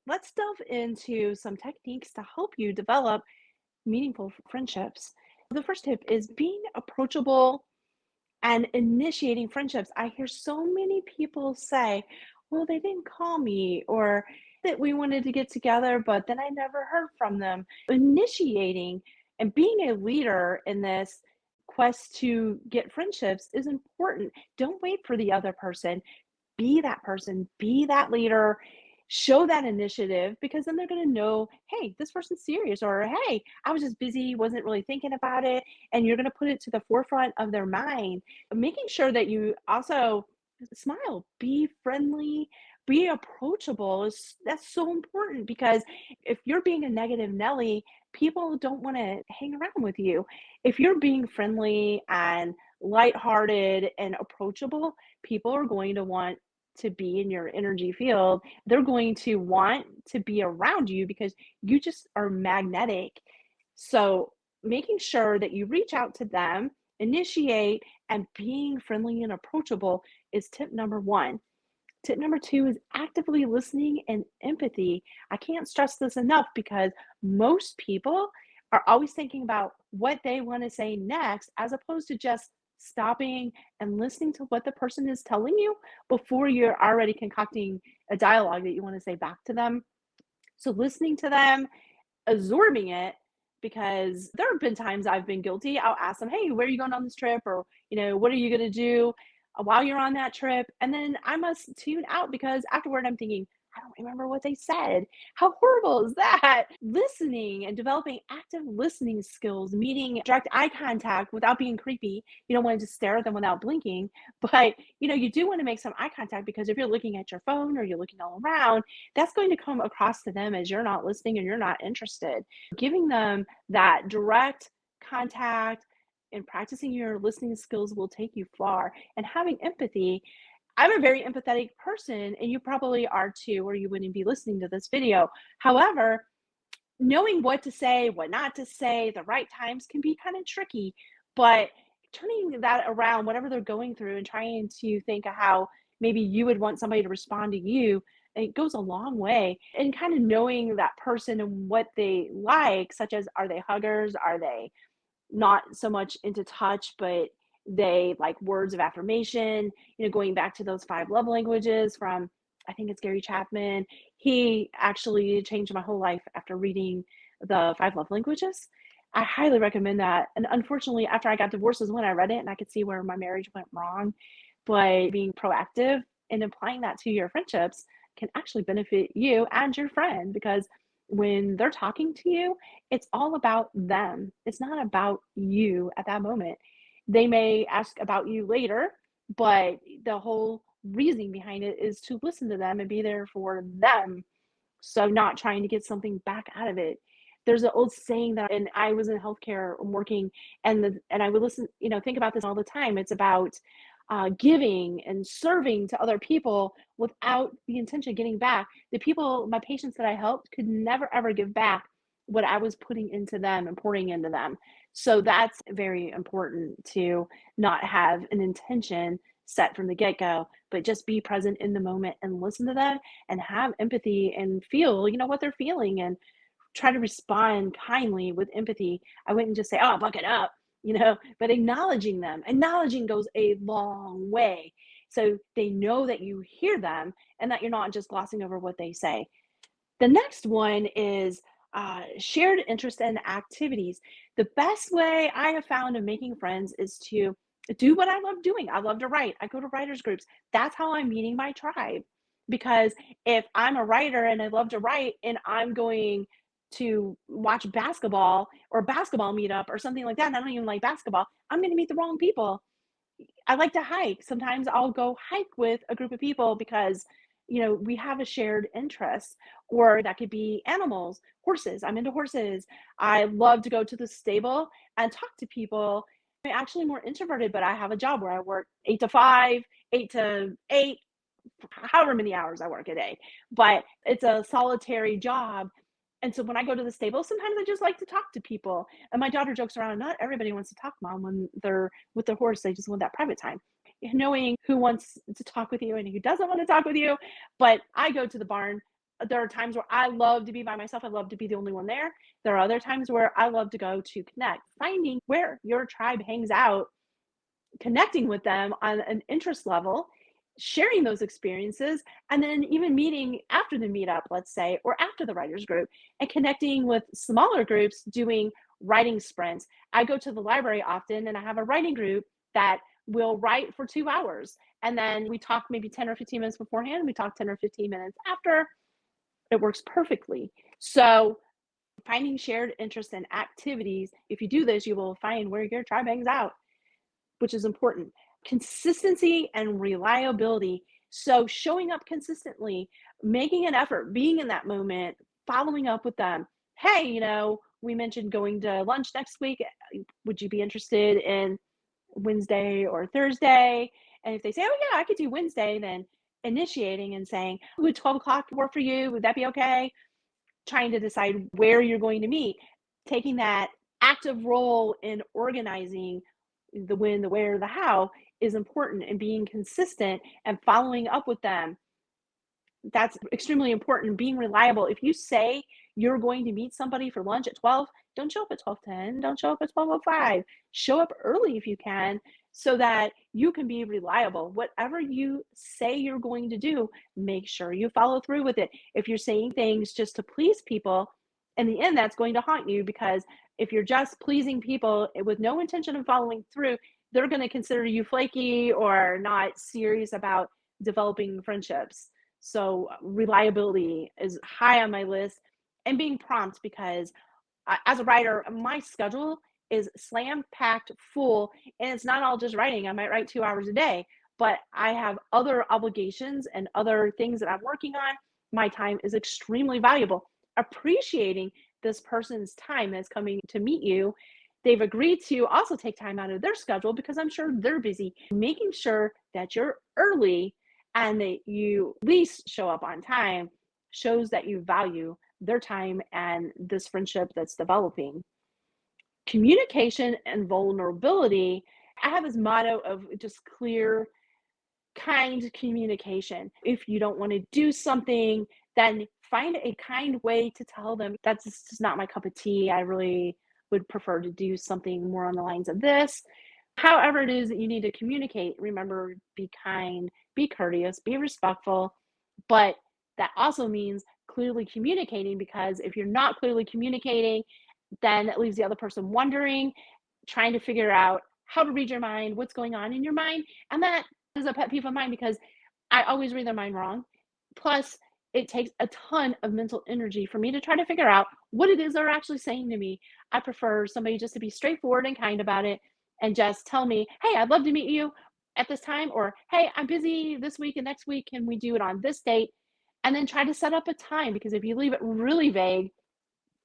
let's delve into some techniques to help you develop meaningful friendships. The first tip is being approachable and initiating friendships. I hear so many people say, well, they didn't call me, or that we wanted to get together, but then I never heard from them. Initiating and being a leader in this quest to get friendships is important. Don't wait for the other person, be that leader, show that initiative because then they're going to know, hey, this person's serious, or hey, I was just busy, wasn't really thinking about it. And you're going to put it to the forefront of their mind, making sure that you also smile, be friendly, be approachable is that's so important because if you're being a negative Nelly, people don't want to hang around with you. If you're being friendly and lighthearted and approachable, people are going to want to be in your energy field. They're going to want to be around you because you just are magnetic. So, making sure that you reach out to them, initiate, and being friendly and approachable is tip number one. Tip number two is actively listening and empathy. I can't stress this enough because most people are always thinking about what they want to say next as opposed to just stopping and listening to what the person is telling you before you're already concocting a dialogue that you want to say back to them. So, listening to them, absorbing it, because there have been times I've been guilty. I'll ask them, "Hey, where are you going on this trip?" Or, "What are you gonna do while you're on that trip?" And then I must tune out because afterward I'm thinking, "I don't remember what they said. How horrible is that?" Listening and developing active listening skills, meeting direct eye contact without being creepy. You don't want to just stare at them without blinking, but, you do wanna make some eye contact because if you're looking at your phone or you're looking all around, that's going to come across to them as you're not listening and you're not interested. Giving them that direct contact and practicing your listening skills will take you far. And having empathy, I'm a very empathetic person, and you probably are too, or you wouldn't be listening to this video. However, knowing what to say, what not to say, the right times can be kind of tricky, but turning that around, whatever they're going through, and trying to think of how maybe you would want somebody to respond to you, it goes a long way. And kind of knowing that person and what they like, such as are they huggers? Are they not so much into touch, but they like words of affirmation, going back to those five love languages from, I think it's Gary Chapman. He actually changed my whole life after reading the five love languages. I highly recommend that. And unfortunately, after I got divorced is when I read it and I could see where my marriage went wrong. But being proactive and applying that to your friendships can actually benefit you and your friend because when they're talking to you, it's all about them. It's not about you at that moment. They may ask about you later, but the whole reasoning behind it is to listen to them and be there for them. So not trying to get something back out of it. There's an old saying that, and I was in healthcare working, and I would listen, think about this all the time. It's about giving and serving to other people without the intention of getting back. The people, my patients that I helped, could never ever give back what I was putting into them and pouring into them. So that's very important to not have an intention set from the get go, but just be present in the moment and listen to them and have empathy and feel, what they're feeling and try to respond kindly with empathy. I wouldn't just say, "Oh, buck it up," but acknowledging them. Acknowledging goes a long way. So they know that you hear them and that you're not just glossing over what they say. The next one is shared interest and activities. The best way I have found of making friends is to do what I love doing. I love to write. I go to writers groups. That's how I'm meeting my tribe. Because if I'm a writer and I love to write and I'm going to watch basketball or basketball meetup or something like that, and I don't even like basketball, I'm going to meet the wrong people. I like to hike. Sometimes I'll go hike with a group of people because, we have a shared interest, or that could be animals, horses. I'm into horses. I love to go to the stable and talk to people. I'm actually more introverted, but I have a job where I work 8 to 5, 8 to 8, however many hours I work a day. But it's a solitary job. And so when I go to the stable, sometimes I just like to talk to people. And my daughter jokes around, not everybody wants to talk, mom, when they're with their horse. They just want that private time. Knowing who wants to talk with you and who doesn't want to talk with you. But I go to the barn There are times where I love to be by myself. I love to be the only one there. There are other times where I love to go to connect. Finding where your tribe hangs out, connecting with them on an interest level, sharing those experiences, and then even meeting after the meetup, let's say, or after the writers group, and connecting with smaller groups doing writing sprints. I go to the library often and I have a writing group that will write for 2 hours. And then we talk maybe 10 or 15 minutes beforehand. We talk 10 or 15 minutes after. It works perfectly. So finding shared interests and activities, if you do this, you will find where your tribe hangs out, which is important. Consistency and reliability. So showing up consistently, making an effort, being in that moment, following up with them. Hey, we mentioned going to lunch next week. Would you be interested in Wednesday or Thursday? And if they say, oh, yeah, I could do Wednesday, then initiating and saying, would 12 o'clock work for you? Would that be okay? Trying to decide where you're going to meet, taking that active role in organizing the when, the where, the how is important, and being consistent and following up with them. That's extremely important. Being reliable. If you say you're going to meet somebody for lunch at 12, don't show up at 12:10. Don't show up at 12:05. Show up early if you can so that you can be reliable. Whatever you say you're going to do, make sure you follow through with it. If you're saying things just to please people, in the end, that's going to haunt you, because if you're just pleasing people with no intention of following through, they're going to consider you flaky or not serious about developing friendships. So reliability is high on my list, and being prompt, because as a writer, my schedule is slam packed full, and it's not all just writing. I might write 2 hours a day, but I have other obligations and other things that I'm working on. My time is extremely valuable. Appreciating this person's time that's coming to meet you. They've agreed to also take time out of their schedule because I'm sure they're busy. Making sure that you're early and that you at least show up on time shows that you value their time and this friendship that's developing. Communication and vulnerability. I have this motto of just clear, kind communication. If you don't want to do something, then find a kind way to tell them that's just not my cup of tea. I really would prefer to do something more on the lines of this. However, it is that you need to communicate, remember, be kind, be courteous, be respectful. But that also means clearly communicating, because if you're not clearly communicating, then that leaves the other person wondering, trying to figure out how to read your mind, what's going on in your mind. And that is a pet peeve of mine, because I always read their mind wrong. Plus, it takes a ton of mental energy for me to try to figure out what it is they're actually saying to me. I prefer somebody just to be straightforward and kind about it and just tell me, hey, I'd love to meet you at this time, or hey, I'm busy this week and next week. Can we do it on this date? And then try to set up a time, because if you leave it really vague,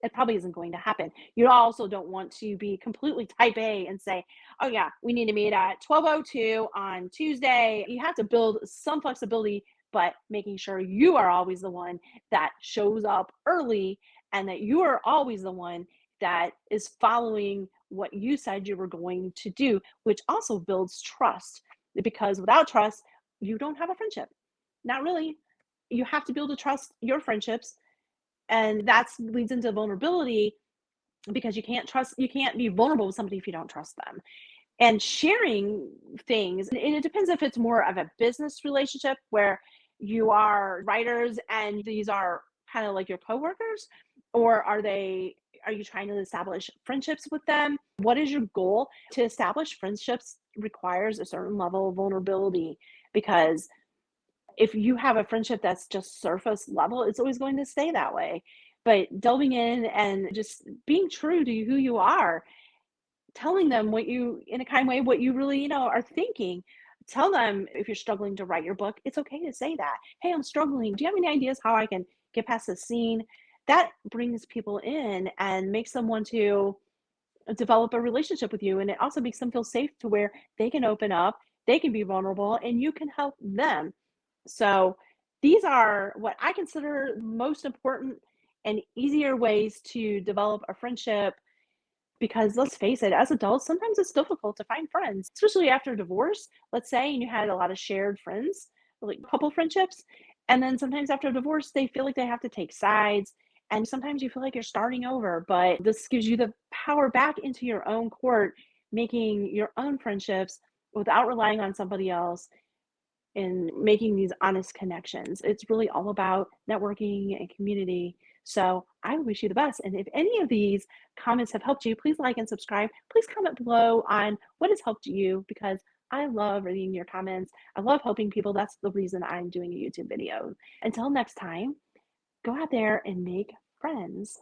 it probably isn't going to happen. You also don't want to be completely type A and say, oh, yeah, we need to meet at 12:02 on Tuesday. You have to build some flexibility, but making sure you are always the one that shows up early, and that you are always the one that is following what you said you were going to do, which also builds trust. Because without trust, you don't have a friendship. Not really. You have to build to trust your friendships, and that leads into vulnerability, because you can't be vulnerable with somebody if you don't trust them. And sharing things, and it depends if it's more of a business relationship where you are writers and these are kind of like your coworkers, or are you trying to establish friendships with them? What is your goal? To establish friendships requires a certain level of vulnerability, because if you have a friendship that's just surface level, it's always going to stay that way. But delving in and just being true to who you are, telling them what you, in a kind way, what you really, are thinking. Tell them if you're struggling to write your book, it's okay to say that. Hey, I'm struggling. Do you have any ideas how I can get past this scene? That brings people in and makes them want to develop a relationship with you. And it also makes them feel safe to where they can open up, they can be vulnerable, and you can help them. So these are what I consider most important and easier ways to develop a friendship, because let's face it, as adults, sometimes it's difficult to find friends, especially after divorce, let's say, and you had a lot of shared friends, like couple friendships. And then sometimes after a divorce, they feel like they have to take sides. And sometimes you feel like you're starting over, but this gives you the power back into your own court, making your own friendships without relying on somebody else and making these honest connections. It's really all about networking and community. So I wish you the best. And if any of these comments have helped you, please like and subscribe. Please comment below on what has helped you because I love reading your comments. I love helping people. That's the reason I'm doing a YouTube video. Until next time, go out there and make friends.